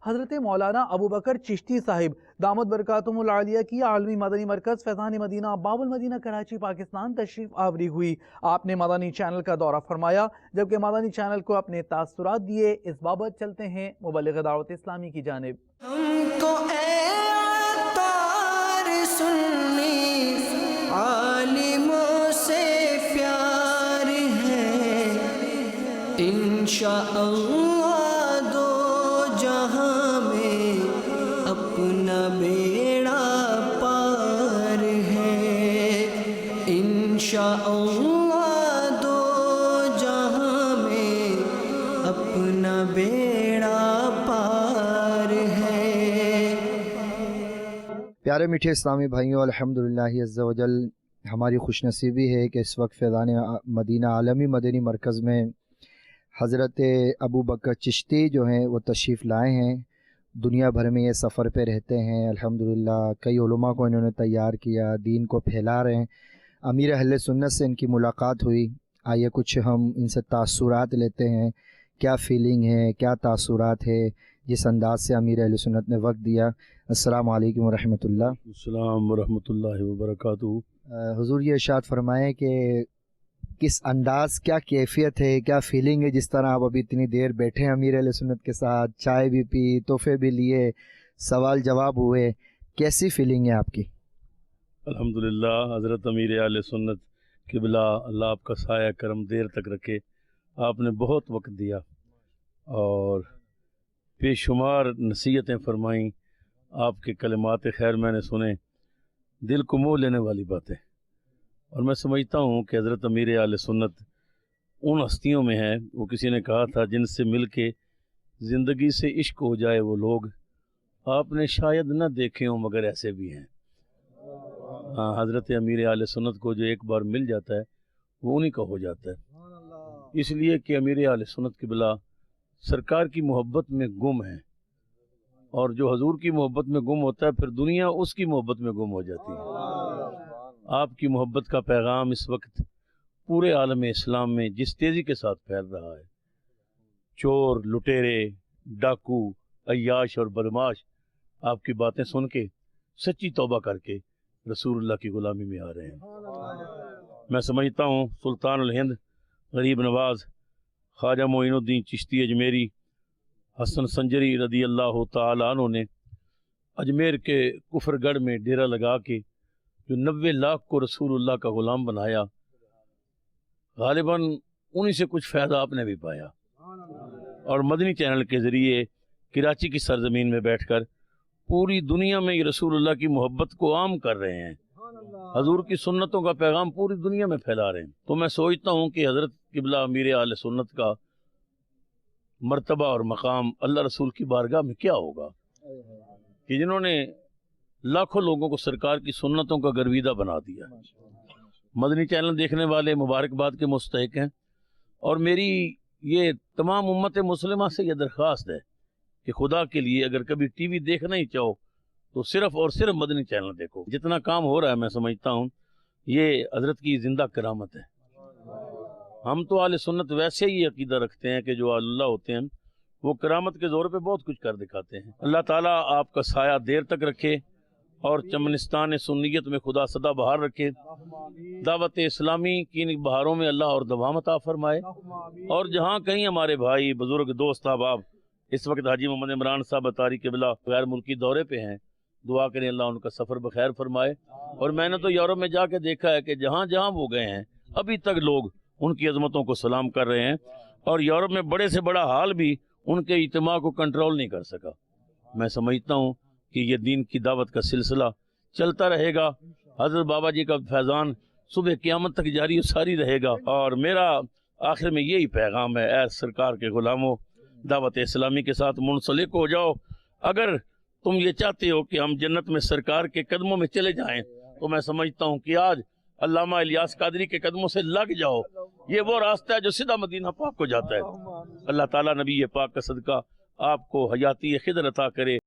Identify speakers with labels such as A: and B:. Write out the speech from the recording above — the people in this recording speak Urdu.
A: حضرت مولانا ابو بکر چشتی صاحب دامت برکاتہم العالیہ کی عالمی مدنی مرکز فیضان مدینہ باب المدینہ کراچی پاکستان تشریف آوری ہوئی۔ آپ نے مدنی چینل کا دورہ فرمایا جبکہ مدنی چینل کو اپنے تاثرات دیے۔ اس بابت چلتے ہیں مبلغ دعوت اسلامی کی جانب۔
B: ہم کو اے عطار سنی عالموں سے پیار ہے، انشاءاللہ دو جہاں میں اپنا بیڑا پار ہے، انشاءاللہ دو جہاں میں اپنا بیڑا پار ہے۔
C: پیارے میٹھے اسلامی بھائیوں، الحمدللہ عز و جل ہماری خوش نصیبی ہے کہ اس وقت فیضان مدینہ عالمی مدنی مرکز میں حضرت ابو بکر چشتی جو ہیں وہ تشریف لائے ہیں۔ دنیا بھر میں یہ سفر پہ رہتے ہیں، الحمدللہ کئی علماء کو انہوں نے تیار کیا، دین کو پھیلا رہے ہیں۔ امیر اہل سنت سے ان کی ملاقات ہوئی، آئیے کچھ ہم ان سے تاثرات لیتے ہیں، کیا فیلنگ ہے، کیا تاثرات ہے، جس انداز سے امیر اہل سنت نے وقت دیا۔ السلام علیکم ورحمۃ اللہ۔
D: السلام ورحمۃ اللہ وبرکاتہ۔
C: حضور یہ ارشاد فرمائیں کہ کس انداز، کیا کیفیت ہے، کیا فیلنگ ہے، جس طرح آپ ابھی اتنی دیر بیٹھے ہیں امیر اہل سنت کے ساتھ، چائے بھی پی، تحفے بھی لیے، سوال جواب ہوئے، کیسی فیلنگ ہے آپ کی؟
D: الحمدللہ حضرت امیر اہل سنت قبلہ اللہ آپ کا سایہ کرم دیر تک رکھے، آپ نے بہت وقت دیا اور بے شمار نصیحتیں فرمائیں، آپ کے کلمات خیر میں نے سنے، دل کو موہ لینے والی باتیں، اور میں سمجھتا ہوں کہ حضرت امیر اہل سنت ان ہستیوں میں ہے، وہ کسی نے کہا تھا جن سے مل کے زندگی سے عشق ہو جائے وہ لوگ آپ نے شاید نہ دیکھے ہوں مگر ایسے بھی ہیں۔ ہاں، حضرت امیر اہل سنت کو جو ایک بار مل جاتا ہے وہ انہی کا ہو جاتا ہے، اس لیے کہ امیر اہل سنت قبلہ سرکار کی محبت میں گم ہے، اور جو حضور کی محبت میں گم ہوتا ہے پھر دنیا اس کی محبت میں گم ہو جاتی ہے۔ آپ کی محبت کا پیغام اس وقت پورے عالم اسلام میں جس تیزی کے ساتھ پھیل رہا ہے، چور، لٹیرے، ڈاکو، عیاش اور بدماش آپ کی باتیں سن کے سچی توبہ کر کے رسول اللہ کی غلامی میں آ رہے ہیں۔ میں سمجھتا ہوں سلطان الہند غریب نواز خواجہ معین الدین چشتی اجمیری حسن سنجری رضی اللہ تعالیٰ عنہ نے اجمیر کے کفر گڑھ میں ڈیرہ لگا کے جو 90 لاکھ کو رسول اللہ کا غلام بنایا، غالباً انہی سے کچھ فائدہ آپ نے بھی پایا، اور مدنی چینل کے ذریعے کراچی کی سرزمین میں بیٹھ کر پوری دنیا میں یہ رسول اللہ کی محبت کو عام کر رہے ہیں، حضور کی سنتوں کا پیغام پوری دنیا میں پھیلا رہے ہیں۔ تو میں سوچتا ہوں کہ حضرت قبلہ امیر اہل سنت کا مرتبہ اور مقام اللہ رسول کی بارگاہ میں کیا ہوگا کہ جنہوں نے لاکھوں لوگوں کو سرکار کی سنتوں کا گرویدہ بنا دیا۔ مدنی چینل دیکھنے والے مبارکباد کے مستحق ہیں، اور میری یہ تمام امت مسلمہ سے یہ درخواست ہے کہ خدا کے لیے اگر کبھی ٹی وی دیکھنا ہی چاہو تو صرف اور صرف مدنی چینل دیکھو۔ جتنا کام ہو رہا ہے میں سمجھتا ہوں یہ حضرت کی زندہ کرامت ہے۔ ہم تو اہل سنت ویسے ہی عقیدہ رکھتے ہیں کہ جو اللہ ہوتے ہیں وہ کرامت کے زور پہ بہت کچھ کر دکھاتے ہیں۔ اللہ تعالیٰ آپ کا سایہ دیر تک رکھے اور چمنستان سنیت میں خدا سدا بہار رکھے، دعوت اسلامی کی ان بہاروں میں اللہ اور دوام عطا فرمائے، اور جہاں کہیں ہمارے بھائی بزرگ دوست احباب اس وقت حاجی محمد عمران صاحب اتاری قبلہ غیر ملکی دورے پہ ہیں، دعا کریں اللہ ان کا سفر بخیر فرمائے۔ اور میں نے تو یورپ میں جا کے دیکھا ہے کہ جہاں جہاں وہ گئے ہیں ابھی تک لوگ ان کی عظمتوں کو سلام کر رہے ہیں، اور یورپ میں بڑے سے بڑا حال بھی ان کے اجتماع کو کنٹرول نہیں کر سکا۔ میں سمجھتا ہوں کہ یہ دین کی دعوت کا سلسلہ چلتا رہے گا، حضرت بابا جی کا فیضان صبح قیامت تک جاری و ساری رہے گا، اور میرا آخر میں یہی پیغام ہے، اے سرکار کے غلاموں دعوت اسلامی کے ساتھ منسلک ہو جاؤ۔ اگر تم یہ چاہتے ہو کہ ہم جنت میں سرکار کے قدموں میں چلے جائیں تو میں سمجھتا ہوں کہ آج علامہ الیاس قادری کے قدموں سے لگ جاؤ، یہ وہ راستہ ہے جو سیدھا مدینہ پاک کو جاتا ہے۔ اللہ تعالیٰ نبی پاک کا صدقہ آپ کو حیاتی خضر عطا کرے۔